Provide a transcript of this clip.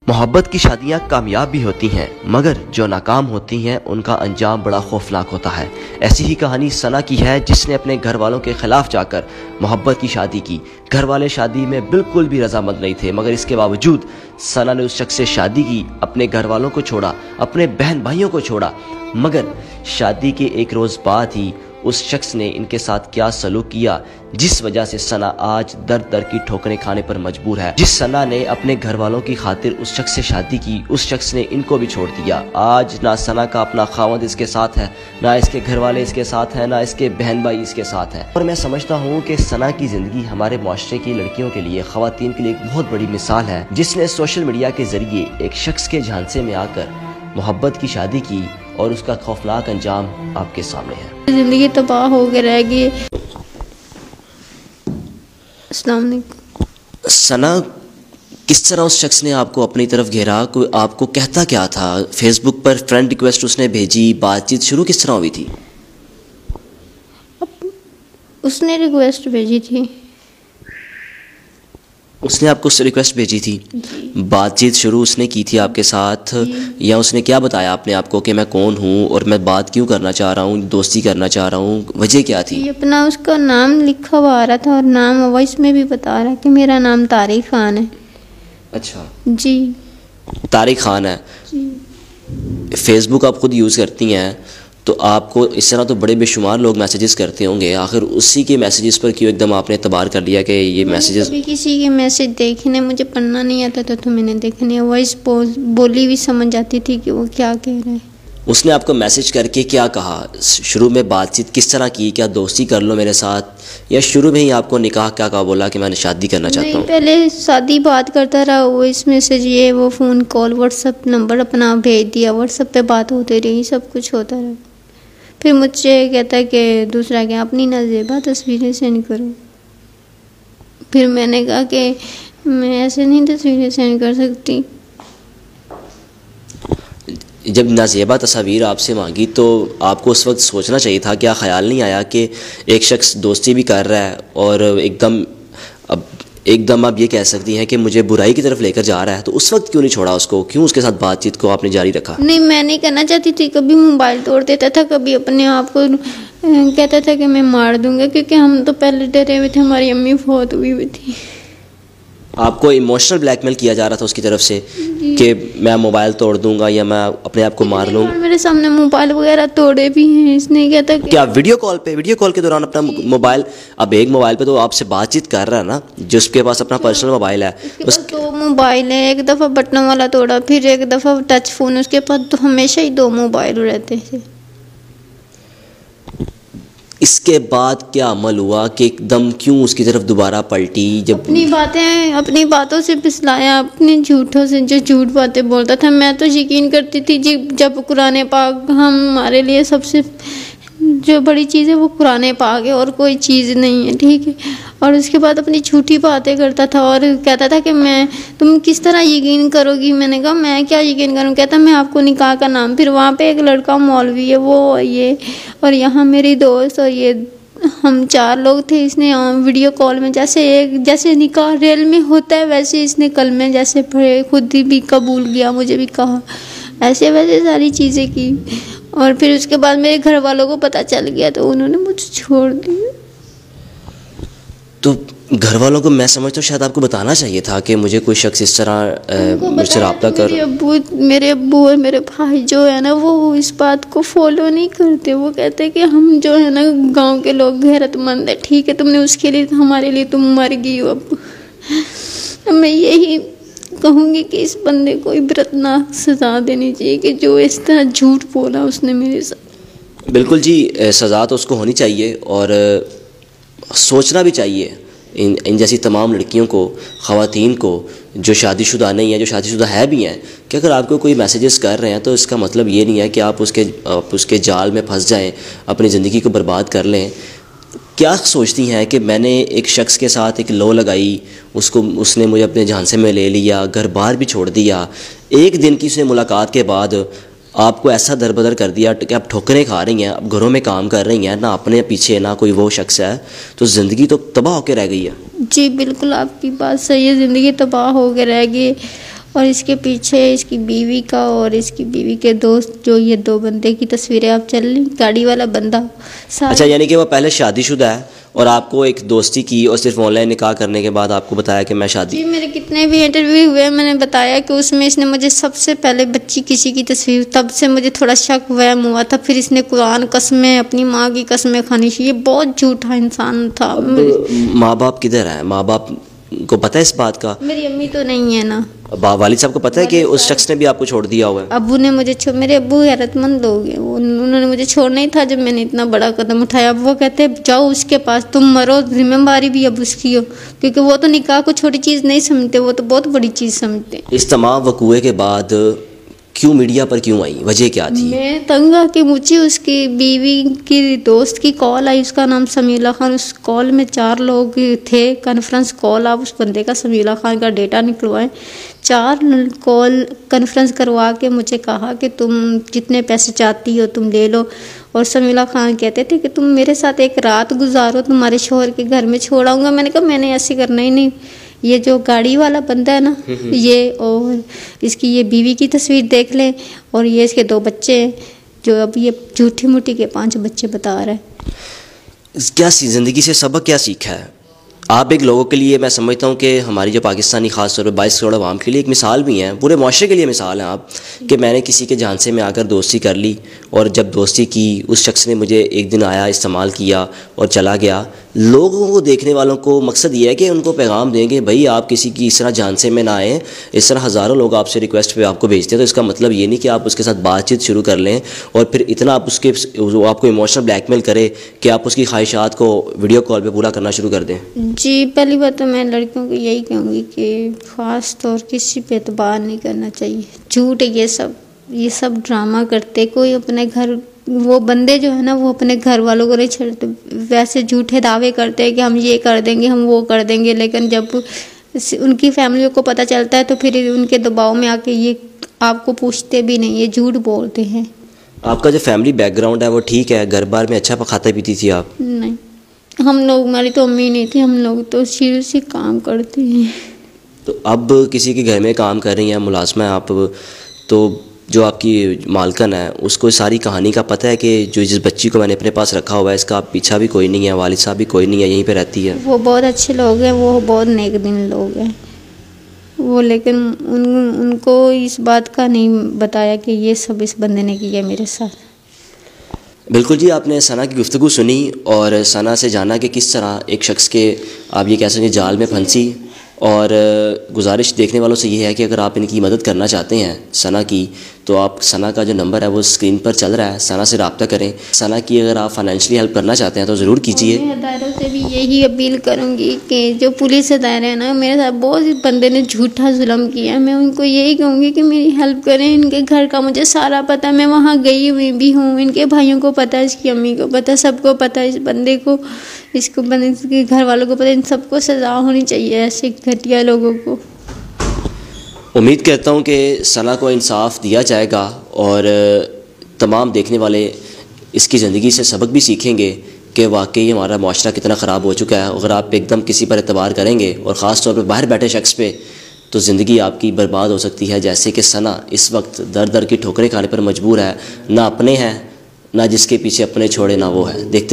محبت کی شادیاں کامیاب بھی ہوتی ہیں مگر جو ناکام ہوتی ہیں ان کا انجام بڑا خوفناک ہوتا ہے۔ ایسی ہی کہانی ثنا کی ہے جس نے اپنے گھر والوں کے خلاف جا کر محبت کی شادی کی۔ گھر والے شادی میں بالکل بھی رضامند نہیں تھے مگر اس کے باوجود ثنا نے اس شخص سے شادی کی، اپنے گھر والوں کو چھوڑا، اپنے بہن بھائیوں کو چھوڑا، مگر شادی کے ایک روز بعد ہی اس شخص نے ان کے ساتھ کیا سلوک کیا جس وجہ سے ثنا آج در در کی ٹھوکریں کھانے پر مجبور ہے۔ جس ثنا نے اپنے گھر والوں کی خاطر اس شخص سے شادی کی، اس شخص نے ان کو بھی چھوڑ دیا۔ آج نہ ثنا کا اپنا خاوند اس کے ساتھ ہے، نہ اس کے گھر والے اس کے ساتھ ہیں، نہ اس کے بہن بھائی اس کے ساتھ ہیں۔ اور میں سمجھتا ہوں کہ ثنا کی زندگی ہمارے معاشرے کی لڑکیوں کے لیے، خواتین کے لیے ایک بہت بڑی مثال ہے، جس نے سوشل میڈیا کے ذریعے ایک شخص کے جھانسے میں آ کر محبت کی شادی کی اور اس کا خوفناک انجام آپ کے سامنے ہے۔ زندگی تباہ ہو کے رہ گئی۔ السلام علیکم۔ ثنا، کس طرح اس شخص نے آپ کو اپنی طرف گھیرا؟ کوئی آپ کو کہتا کیا تھا؟ فیس بک پر فرینڈ ریکویسٹ اس نے بھیجی، بات چیت شروع کس طرح ہوئی تھی؟ اس نے ریکویسٹ بھیجی تھی۔ اس نے آپ کو ریکویسٹ بھیجی تھی؟ بات چیت شروع اس نے کی تھی آپ کے ساتھ؟ یا اس نے کیا بتایا اپنے آپ کو کہ میں کون ہوں اور میں بات کیوں کرنا چاہ رہا ہوں، دوستی کرنا چاہ رہا ہوں، وجہ کیا تھی؟ اپنا اس کا نام لکھا ہوا آ رہا تھا اور نام وائس میں بھی بتا رہا کہ میرا نام طارق خان ہے۔ اچھا جی، طارق خان ہے۔ جی، فیس بک آپ خود یوز کرتی ہیں تو آپ کو اس طرح تو بڑے بے شمار لوگ میسیجز کرتے ہوں گے، آخر اسی کے میسیجز پر کیوں ایک دم آپ نے اعتبار کر لیا کہ یہ میسیجز؟ کبھی کسی کے میسیج دیکھنے، مجھے پڑھنا نہیں آتا تھا تو میں نے دیکھنے، وائس بولی بھی سمجھ جاتی تھی کہ وہ کیا کہہ رہے ہیں۔ اس نے آپ کو میسیج کر کے کیا کہا؟ شروع میں بات چیت کس طرح کی؟ کیا دوستی کر لو میرے ساتھ، یا شروع میں ہی آپ کو نکاح کیا کہا، بولا کہ میں نے شادی کرنا چاہتا ہوں؟ پہلے سادی بات کرتا رہا، وائس میسیج، یہ وہ، phone call, what's app number اپنا بھیج دیا، واٹس ایپ پہ بات ہوتی رہی، سب کچھ ہوتا رہا۔ پھر مجھ سے کہتا ہے کہ دوسرا کہ اپنی نازیبہ تصویریں سینڈ کرو۔ پھر میں نے کہا کہ میں ایسے نہیں تصویریں سینڈ کر سکتی۔ جب نازیبہ تصاویر آپ سے مانگی تو آپ کو اس وقت سوچنا چاہیے تھا، کیا خیال نہیں آیا کہ ایک شخص دوستی بھی کر رہا ہے اور ایک دم آپ یہ کہہ سکتی ہیں کہ مجھے برائی کی طرف لے کر جا رہا ہے، تو اس وقت کیوں نہیں چھوڑا اس کو؟ کیوں اس کے ساتھ بات چیت کو آپ نے جاری رکھا؟ نہیں، میں نہیں کرنا چاہتی تھی۔ کبھی موبائل توڑ دیتا تھا، کبھی اپنے آپ کو کہتا تھا کہ میں مار دوں گا، کیونکہ ہم تو پہلے ڈرے ہوئے تھے، ہماری امی فوت ہوئی تھی۔ آپ کو ایموشنل بلیک میل کیا جا رہا تھا اس کی طرف سے کہ میں موبائل توڑ دوں گا یا میں اپنے آپ کو مار لوں؟ میرے سامنے موبائل وغیرہ توڑے بھی ہیں۔ اس نے کہتا کہ کیا ویڈیو کال کے دوران اپنا موبائل، اب ایک موبائل پہ تو آپ سے بات چیت کر رہا ہے نا، جس کے پاس اپنا پرسنل موبائل ہے، اس کے دو موبائل ہیں، ایک دفعہ بٹن والا توڑا، پھر ایک دفعہ ٹچ فون، اس کے پاس تو ہمیشہ ہی دو موبائل رہتے تھے۔ اس کے بعد کیا عمل ہوا کہ ایک دم کیوں اس کی طرف دوبارہ پلٹی؟ جب اپنی باتوں سے پھسلایا، اپنی جھوٹوں سے، جو جھوٹ باتیں بولتا تھا، میں تو یقین کرتی تھی جب قرآن پاک ہمارے لیے سب سے جو بڑی چیز ہے وہ قرآن پاک ہے اور کوئی چیز نہیں ہے، ٹھیک ہے۔ اور اس کے بعد اپنی جھوٹی باتیں کرتا تھا اور کہتا تھا کہ تم کس طرح یقین کرو گی؟ میں نے کہا میں کیا یقین کروں؟ کہتا میں آپ کو نکاح کا نام، پھر وہاں پہ ایک لڑکا مولوی ہے، وہ یہ، اور یہاں میری دوست، اور یہ ہم 4 لوگ تھے۔ اس نے ویڈیو کال میں جیسے نکاح ریل میں ہوتا ہے ویسے اس نے کلمے جیسے پڑھے، خود بھی قبول کیا، مجھے بھی کہا، ایسے ویسے ساری چیزیں کی۔ اور پھر اس کے بعد میرے گھر والوں کو پتہ چل گیا تو انہوں نے مجھے چھوڑ دیا۔ تو گھر والوں کو میں سمجھتا ہوں شاید آپ کو بتانا چاہیے تھا کہ مجھے کوئی شخص اس طرح مجھ سے رابطہ کر۔ میرے ابو اور میرے بھائی جو ہے نا وہ اس بات کو فالو نہیں کرتے، وہ کہتے کہ ہم جو ہے نا گاؤں کے لوگ غیرت مند ہیں، ٹھیک ہے، تم نے اس کے لیے، ہمارے لیے تم مر گئی ہو۔ اب میں یہی کہوں گی کہ اس بندے کو عبرتناک سزا دینی چاہیے کہ جو اس طرح جھوٹ بولا اس نے میرے ساتھ۔ بالکل جی، سزا تو اس کو ہونی چاہیے اور سوچنا بھی چاہیے ان جیسی تمام لڑکیوں کو، خواتین کو جو شادی شدہ نہیں ہیں، جو شادی شدہ ہے بھی ہیں، کہ اگر آپ کو کوئی میسیجز کر رہے ہیں تو اس کا مطلب یہ نہیں ہے کہ آپ اس کے جال میں پھنس جائیں، اپنی زندگی کو برباد کر لیں۔ کیا سوچتی ہیں کہ میں نے ایک شخص کے ساتھ ایک لو لگائی، اس نے مجھے اپنے جھانسے میں لے لیا، گھر بار بھی چھوڑ دیا، ایک دن کی اس نے ملاقات کے بعد آپ کو ایسا در بدر کر دیا کہ آپ ٹھوکریں کھا رہی ہیں، اب گھروں میں کام کر رہی ہیں، نہ اپنے پیچھے نہ کوئی وہ شخص ہے، تو زندگی تو تباہ ہو کے رہ گئی ہے۔ جی بالکل، آپ کی بات صحیح ہے، زندگی تباہ ہو کے رہ گئی۔ اور اس کے پیچھے اس کی بیوی کا اور اس کی بیوی کے دوست، جو یہ دو بندے کی تصویریں آپ چل رہی، گاڑی والا بندہ. اچھا، یعنی کہ وہ پہلے شادی شدہ ہے اور آپ کو ایک دوستی کی اور صرف آن لائن نکاح کرنے کے بعد آپ کو بتایا کہ میں شادی. جی، میرے کتنے بھی انٹرویو ہوئے، میں نے بتایا کہ اس میں اس نے مجھے سب سے پہلے بچی کسی کی تصویر، تب سے مجھے تھوڑا شک وہم ہوا تھا. پھر اس نے قرآن قسمیں، اپنی ماں کی قسمیں کھانی. یہ بہت جھوٹا انسان تھا. ماں باپ کدھر ہیں؟ ماں باپ کو پتہ ہے اس بات کا؟ میری امی تو نہیں ہے نا. والد صاحب کو پتہ ہے کہ اس شخص نے بھی آپ کو چھوڑ دیا ہوا ہے؟ ابو نے مجھے میرے ابو غیرت مند لوگ ہیں، انہوں نے مجھے چھوڑنا ہی تھا جب میں نے اتنا بڑا قدم اٹھایا. اب وہ کہتے جاؤ اس کے پاس، تم مرو، ذمہ داری بھی اب اس کی ہو، کیونکہ وہ تو نکاح کو چھوٹی چیز نہیں سمجھتے، وہ تو بہت بڑی چیز سمجھتے. اس تمام وقوعے کے بعد کیوں میڈیا پر کیوں آئی؟ وجہ کیا تھی؟ میں تنگ آ کے مجھے اس کی بیوی کی دوست کی کال آئی، اس کا نام سمیلہ خان. اس کال میں 4 لوگ تھے. کانفرنس کال، آپ اس بندے کا سمیلہ خان کا ڈیٹا نکلوائیں. 4 کال کانفرنس کروا کے مجھے کہا کہ تم جتنے پیسے چاہتی ہو تم لے لو. اور سمیلہ خان کہتے تھے کہ تم میرے ساتھ ایک رات گزارو، تمہارے شوہر کے گھر میں چھوڑ آؤں گا. میں نے کہا میں نے ایسے کرنا ہی نہیں. یہ جو گاڑی والا بندہ ہے نا، یہ اور اس کی یہ بیوی کی تصویر دیکھ لیں، اور یہ اس کے 2 بچے ہیں، جو اب یہ جھوٹی موٹی کے 5 بچے بتا رہا ہے. کیا زندگی سے سبق کیا سیکھا ہے آپ؟ ایک لوگوں کے لیے میں سمجھتا ہوں کہ ہماری جو پاکستانی خاص طور پہ 22 کروڑ عوام کے لیے ایک مثال بھی ہیں، پورے معاشرے کے لیے مثال ہیں آپ، کہ میں نے کسی کے جھانسے میں آ کر دوستی کر لی، اور جب دوستی کی اس شخص نے مجھے ایک دن آیا، استعمال کیا اور چلا گیا. لوگوں کو، دیکھنے والوں کو مقصد یہ ہے کہ ان کو پیغام دیں کہ بھائی آپ کسی کی اس طرح جھانسے میں نہ آئیں. اس طرح ہزاروں لوگ آپ سے ریکویسٹ پہ آپ کو بھیجتے ہیں، تو اس کا مطلب یہ نہیں کہ آپ اس کے ساتھ بات چیت شروع کر لیں اور پھر اتنا آپ آپ کو ایموشنل بلیک میل کرے کہ آپ اس کی خواہشات کو ویڈیو کال پہ پورا کرنا شروع کر دیں. جی، پہلی بات تو میں لڑکیوں کو یہی کہوں گی کہ خاص طور کسی پہ اعتبار نہیں کرنا چاہیے. جھوٹ یہ سب ڈرامہ کرتے. کوئی اپنے گھر، وہ بندے جو ہے نا، وہ اپنے گھر والوں کو نہیں چھڑتے، ویسے جھوٹے دعوے کرتے ہیں کہ ہم یہ کر دیں گے، ہم وہ کر دیں گے. لیکن جب ان کی فیملیوں کو پتہ چلتا ہے تو پھر ان کے دباؤ میں آ کے یہ آپ کو پوچھتے بھی نہیں، یہ جھوٹ بولتے ہیں. آپ کا جو فیملی بیک گراؤنڈ ہے وہ ٹھیک ہے؟ گھر بار میں اچھا کھاتے پیتی تھی آپ؟ نہیں، ہم لوگ، ہماری تو امی نہیں تھی، ہم لوگ تو شروع سے کام کرتے ہیں. تو اب کسی کے گھر میں کام کر رہی ہیں، ملازمہ ہیں آپ، تو جو آپ کی مالکن ہے اس کو ساری کہانی کا پتہ ہے کہ جس بچی کو میں نے اپنے پاس رکھا ہوا ہے اس کا پیچھا بھی کوئی نہیں ہے، والد صاحب بھی کوئی نہیں ہے، یہیں پہ رہتی ہے؟ وہ بہت اچھے لوگ ہیں، وہ بہت نیک دل لوگ ہیں وہ، لیکن ان کو اس بات کا نہیں بتایا کہ یہ سب اس بندے نے کیا میرے ساتھ. بالکل جی، آپ نے ثنا کی گفتگو سنی اور ثنا سے جانا کہ کس طرح ایک شخص کے آپ یہ کہہ سکیں جال میں پھنسی. اور گزارش دیکھنے والوں سے یہ ہے کہ اگر آپ ان کی مدد کرنا چاہتے ہیں ثنا کی، تو آپ ثنا کا جو نمبر ہے وہ اسکرین پر چل رہا ہے، ثنا سے رابطہ کریں. ثنا کی اگر آپ فائنینشلی ہیلپ کرنا چاہتے ہیں تو ضرور کیجیے. میں اداروں سے بھی یہی اپیل کروں گی کہ جو پولیس ادارے ہیں نا، میرے ساتھ بہت بندے نے جھوٹا ظلم کیا ہے، میں ان کو یہی کہوں گی کہ میری ہیلپ کریں. ان کے گھر کا مجھے سارا پتہ ہے، میں وہاں گئی ہوئی بھی ہوں، ان کے بھائیوں کو پتہ ہے، اس کی امی کو پتہ ہے، سب کو پتہ ہے، اس بندے کو، اس کے گھر والوں کو پتہ ہے. ان سب کو سزا ہونی چاہیے ایسے گھٹیا لوگوں کو. امید کرتا ہوں کہ ثنا کو انصاف دیا جائے گا اور تمام دیکھنے والے اس کی زندگی سے سبق بھی سیکھیں گے کہ واقعی ہمارا معاشرہ کتنا خراب ہو چکا ہے. اگر آپ ایک دم کسی پر اعتبار کریں گے اور خاص طور پہ باہر بیٹھے شخص پہ، تو زندگی آپ کی برباد ہو سکتی ہے. جیسے کہ ثنا اس وقت در در کی ٹھوکریں کھانے پر مجبور ہے، نہ اپنے ہیں، نہ جس کے پیچھے اپنے چھوڑے نہ وہ ہے. دیکھتے